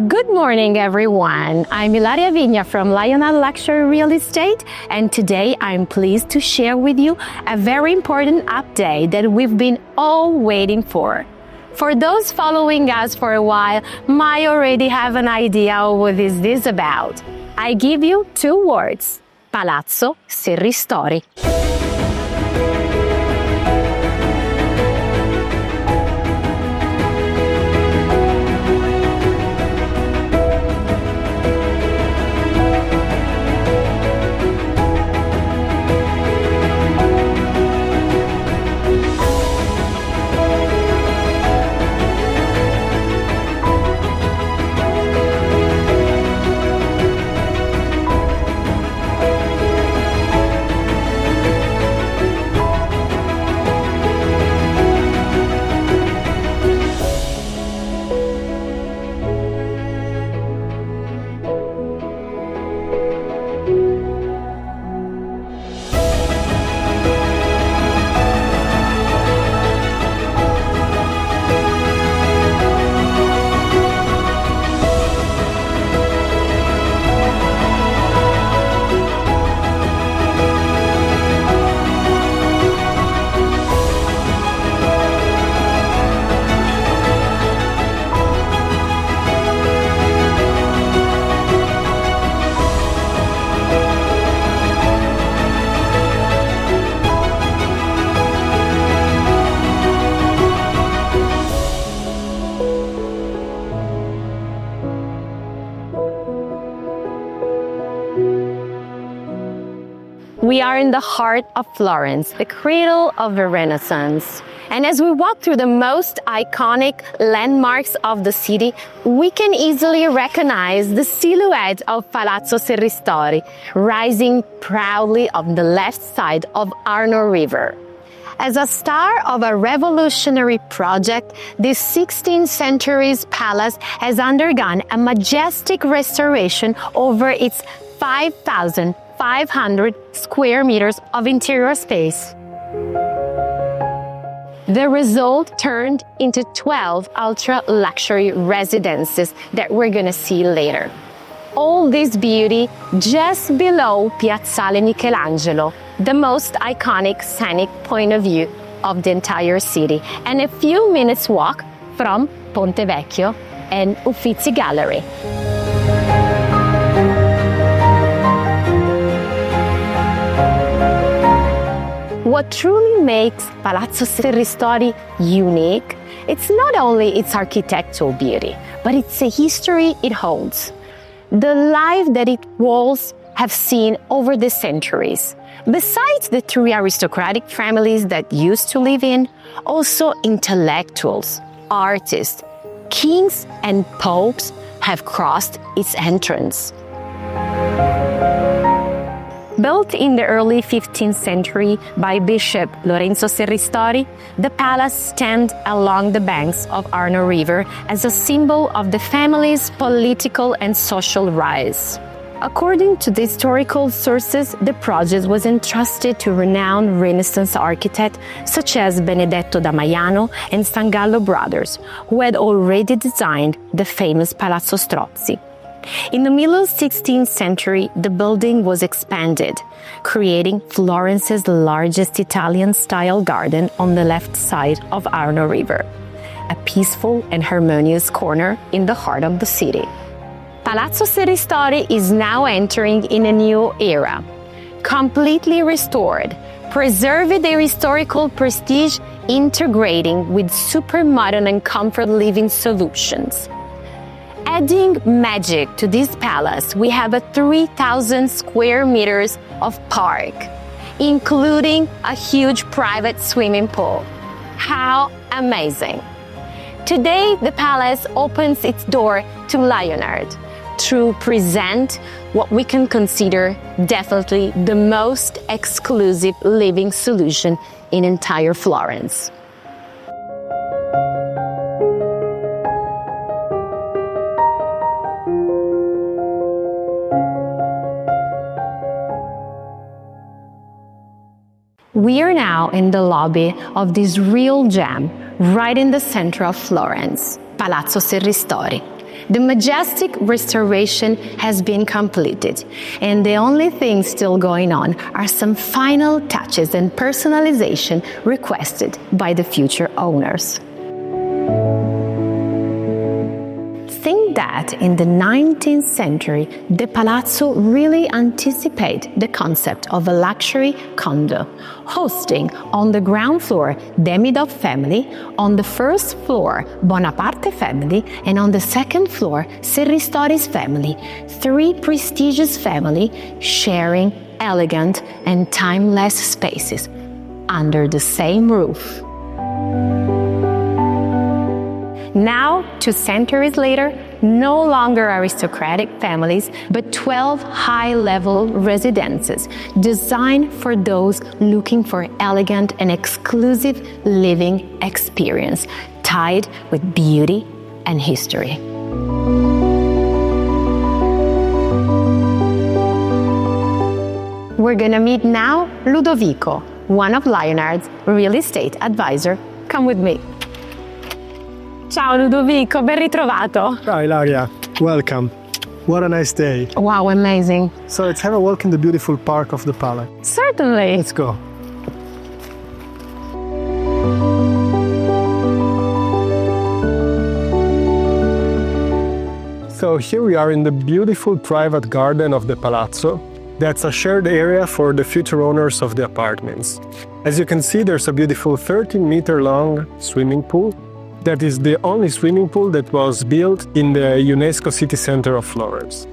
Good morning, everyone. I'm Ilaria Vigna from Lionard Luxury Real Estate, and today I'm pleased to share with you a very important update that we've been all waiting for. For those following us for a while, might already have an idea of what is this about. I give you two words: Palazzo Serristori. We are in the heart of Florence, the cradle of the Renaissance. And as we walk through the most iconic landmarks of the city, we can easily recognize the silhouette of Palazzo Serristori, rising proudly on the left side of Arno River. As a star of a revolutionary project, this 16th century palace has undergone a majestic restoration over its 5,500 square meters of interior space. The result turned into 12 ultra-luxury residences that we're gonna see later. All this beauty just below Piazzale Michelangelo, the most iconic scenic point of view of the entire city, and a few minutes walk from Ponte Vecchio and Uffizi Gallery. What truly makes Palazzo Serristori unique, it's not only its architectural beauty, but it's the history it holds. The life that its walls have seen over the centuries. Besides the three aristocratic families that used to live in, also intellectuals, artists, kings and popes have crossed its entrance. Built in the early 15th century by Bishop Lorenzo Serristori, the palace stands along the banks of Arno River as a symbol of the family's political and social rise. According to the historical sources, the project was entrusted to renowned Renaissance architects such as Benedetto da Maiano and Sangallo brothers, who had already designed the famous Palazzo Strozzi. In the middle 16th century, the building was expanded, creating Florence's largest Italian-style garden on the left side of Arno River, a peaceful and harmonious corner in the heart of the city. Palazzo Serristori is now entering in a new era, completely restored, preserving their historical prestige, integrating with super modern and comfort living solutions. Adding magic to this palace, we have a 3,000 square meters of park, including a huge private swimming pool. How amazing! Today, the palace opens its door to Lionard to present what we can consider definitely the most exclusive living solution in entire Florence. We are now in the lobby of this real gem, right in the center of Florence, Palazzo Serristori. The majestic restoration has been completed, and the only thing still going on are some final touches and personalization requested by the future owners. Think that in the 19th century, the Palazzo really anticipated the concept of a luxury condo, hosting on the ground floor Demidov family, on the first floor Bonaparte family, and on the second floor Serristori's family, three prestigious families sharing elegant and timeless spaces under the same roof. Now, 2 centuries later, no longer aristocratic families, but 12 high-level residences designed for those looking for elegant and exclusive living experience, tied with beauty and history. We're gonna meet now Ludovico, one of Lionard's real estate advisor. Come with me. Ciao Ludovico, ben ritrovato. Ciao Ilaria, welcome. What a nice day. Wow, amazing. So let's have a walk in the beautiful park of the palace. Certainly. Let's go. So here we are in the beautiful private garden of the Palazzo. That's a shared area for the future owners of the apartments. As you can see, there's a beautiful 13-meter long swimming pool. That is the only swimming pool that was built in the UNESCO city center of Florence.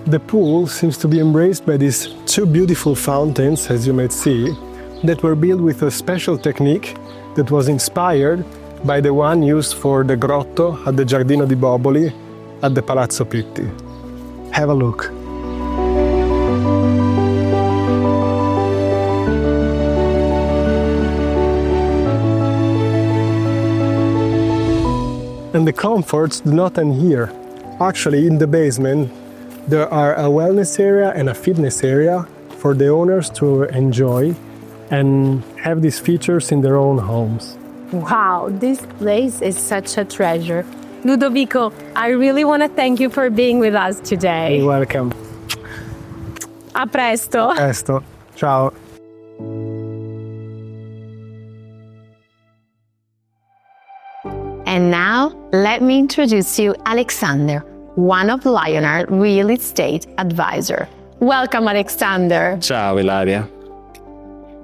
The pool seems to be embraced by these two beautiful fountains, as you might see, that were built with a special technique that was inspired by the one used for the grotto at the Giardino di Boboli at the Palazzo Pitti. Have a look. And the comforts do not end here. Actually, in the basement, there are a wellness area and a fitness area for the owners to enjoy and have these features in their own homes. Wow, this place is such a treasure. Ludovico, I really want to thank you for being with us today. You're welcome. A presto. A presto. Ciao. And now, let me introduce you Alexander, one of Lionard's real estate advisor. Welcome, Alexander. Ciao, Ilaria.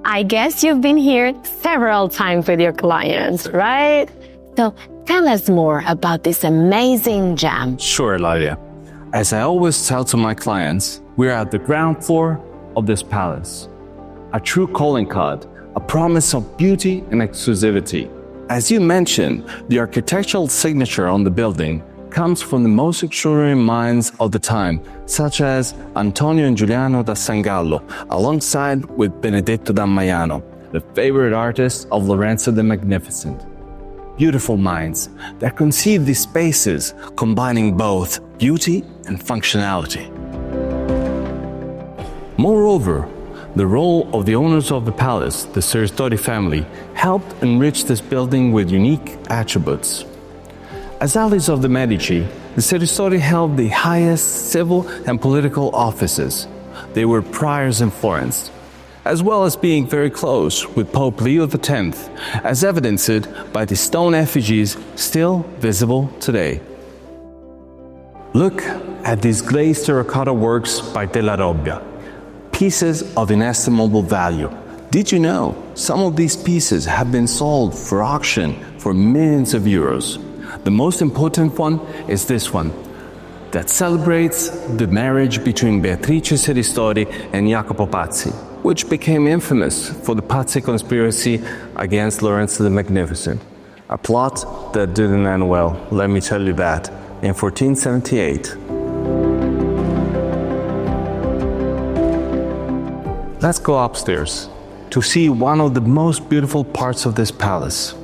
I guess you've been here several times with your clients, right? So tell us more about this amazing gem. Sure, Ilaria. As I always tell to my clients, we're at the ground floor of this palace. A true calling card, a promise of beauty and exclusivity. As you mentioned, the architectural signature on the building comes from the most extraordinary minds of the time, such as Antonio and Giuliano da Sangallo, alongside with Benedetto da Maiano, the favorite artist of Lorenzo the Magnificent. Beautiful minds that conceive these spaces combining both beauty and functionality. Moreover, the role of the owners of the palace, the Serristori family, helped enrich this building with unique attributes. As allies of the Medici, the Serristori held the highest civil and political offices. They were priors in Florence, as well as being very close with Pope Leo X, as evidenced by the stone effigies still visible today. Look at these glazed terracotta works by Della Robbia, pieces of inestimable value. Did you know some of these pieces have been sold for auction for millions of euros? The most important one is this one, that celebrates the marriage between Beatrice Serristori and Jacopo Pazzi, which became infamous for the Pazzi conspiracy against Lorenzo the Magnificent. A plot that didn't end well, let me tell you that, in 1478. Let's go upstairs to see one of the most beautiful parts of this palace.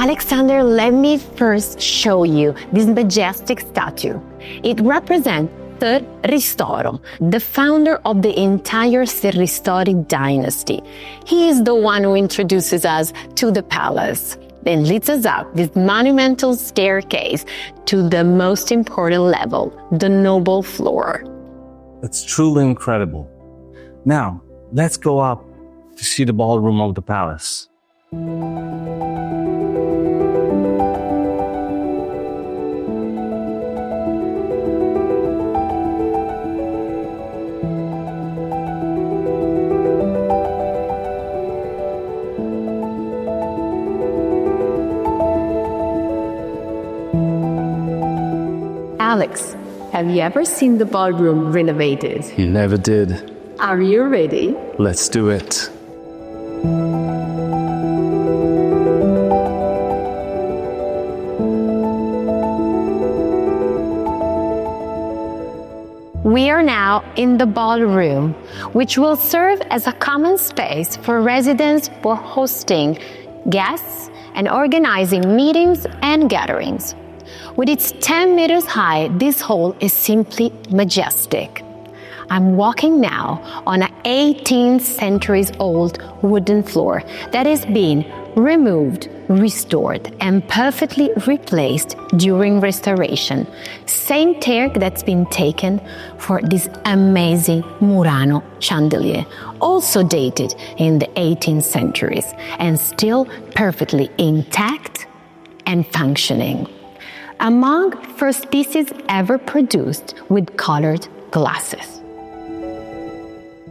Alexander, let me first show you this majestic statue. It represents Serristori, the founder of the entire Serristori dynasty. He is the one who introduces us to the palace and leads us up this monumental staircase to the most important level, the noble floor. It's truly incredible. Now, let's go up to see the ballroom of the palace. Alex, have you ever seen the ballroom renovated? Never did. Are you ready? Let's do it. We are now in the ballroom, which will serve as a common space for residents for hosting guests and organizing meetings and gatherings. With its 10 meters high, this hall is simply majestic. I'm walking now on an 18th centuries old wooden floor that has been removed, restored, and perfectly replaced during restoration. Same take that's been taken for this amazing Murano chandelier, also dated in the 18th centuries and still perfectly intact and functioning. Among first pieces ever produced with colored glasses.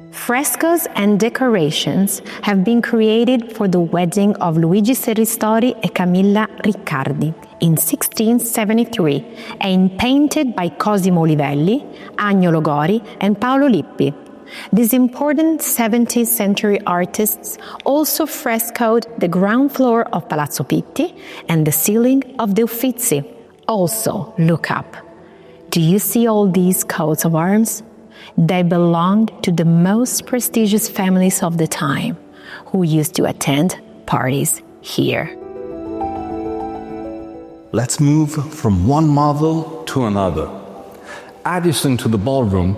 Frescoes and decorations have been created for the wedding of Luigi Serristori and Camilla Riccardi in 1673 and painted by Cosimo Livelli, Agnolo Gori, and Paolo Lippi. These important 17th century artists also frescoed the ground floor of Palazzo Pitti and the ceiling of the Uffizi. Also, look up. Do you see all these coats of arms? They belonged to the most prestigious families of the time, who used to attend parties here. Let's move from one marvel to another. Adjacent to the ballroom,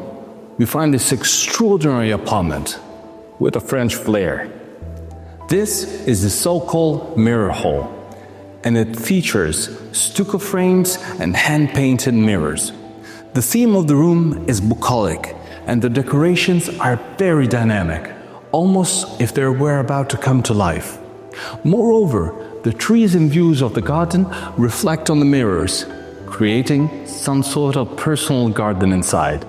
we find this extraordinary apartment with a French flair. This is the so-called mirror hall, and it features stucco frames and hand-painted mirrors. The theme of the room is bucolic, and the decorations are very dynamic, almost if they were about to come to life. Moreover, the trees and views of the garden reflect on the mirrors, creating some sort of personal garden inside.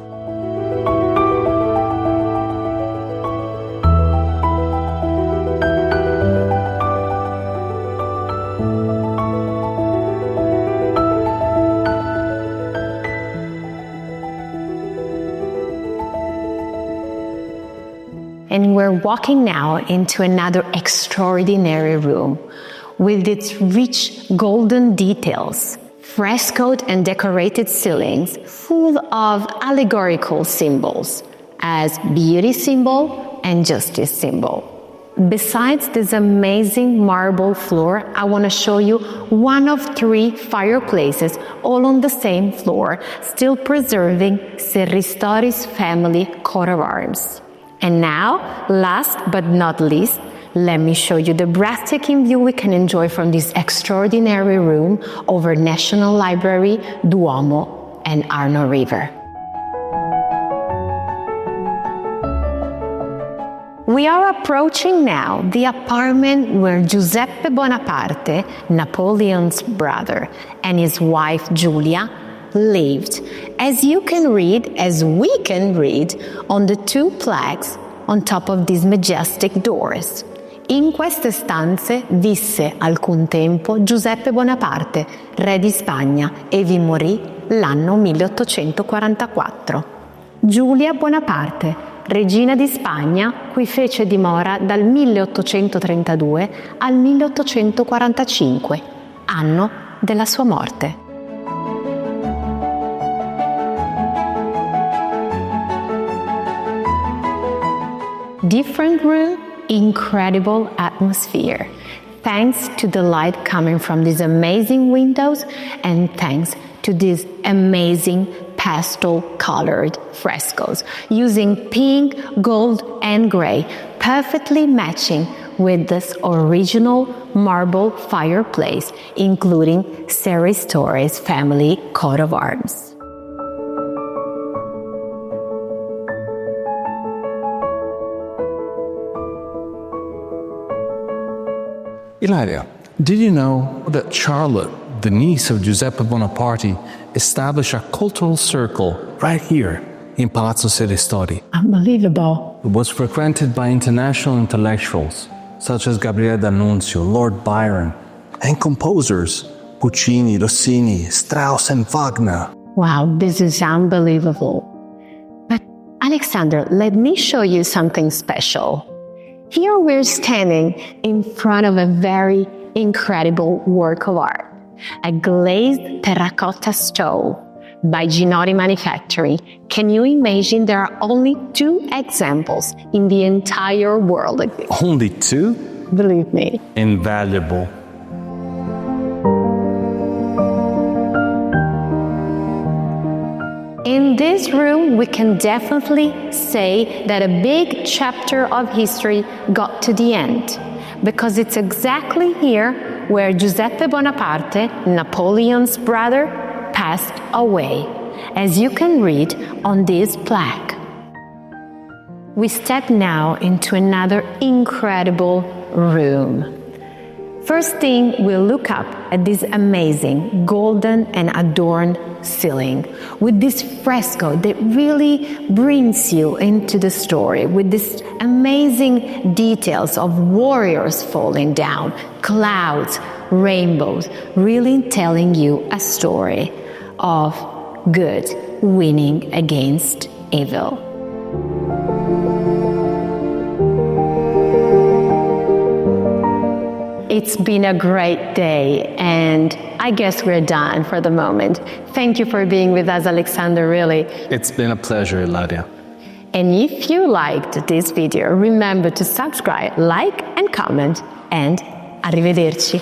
And we're walking now into another extraordinary room with its rich golden details, frescoed and decorated ceilings full of allegorical symbols as beauty symbol and justice symbol. Besides this amazing marble floor, I want to show you one of 3 fireplaces all on the same floor, still preserving Serristori's family coat of arms. And now, last but not least, let me show you the breathtaking view we can enjoy from this extraordinary room over National Library, Duomo, and Arno River. We are approaching now the apartment where Giuseppe Bonaparte, Napoleon's brother, and his wife Giulia lived, as we can read on the 2 plaques on top of these majestic doors. In queste stanze visse alcun tempo Giuseppe Bonaparte, re di Spagna, e vi morì l'anno 1844. Giulia Bonaparte, regina di Spagna, qui fece dimora dal 1832 al 1845, anno della sua morte. Different room, incredible atmosphere. thanks to the light coming from these amazing windows and thanks to these amazing pastel-colored frescoes using pink, gold, and gray, perfectly matching with this original marble fireplace, including Serristori's family coat of arms. Ilaria, did you know that Charlotte, the niece of Giuseppe Bonaparte, established a cultural circle right here in Palazzo Serristori? Unbelievable. It was frequented by international intellectuals such as Gabriele D'Annunzio, Lord Byron, and composers Puccini, Rossini, Strauss, and Wagner. Wow, this is unbelievable. But Alexander, let me show you something special. Here we're standing in front of a very incredible work of art, a glazed terracotta stove by Ginori Manufacturing. Can you imagine there are only 2 examples in the entire world like this? Only 2? Believe me. Invaluable. In this room, we can definitely say that a big chapter of history got to the end, because it's exactly here where Giuseppe Bonaparte, Napoleon's brother, passed away, as you can read on this plaque. We step now into another incredible room. First thing, we'll look up at this amazing golden and adorned ceiling with this fresco that really brings you into the story, with these amazing details of warriors falling down, clouds, rainbows, really telling you a story of good winning against evil. It's been a great day, and I guess we're done for the moment. Thank you for being with us, Alexander, really. It's been a pleasure, Ilaria. And if you liked this video, remember to subscribe, like, and comment, and arrivederci.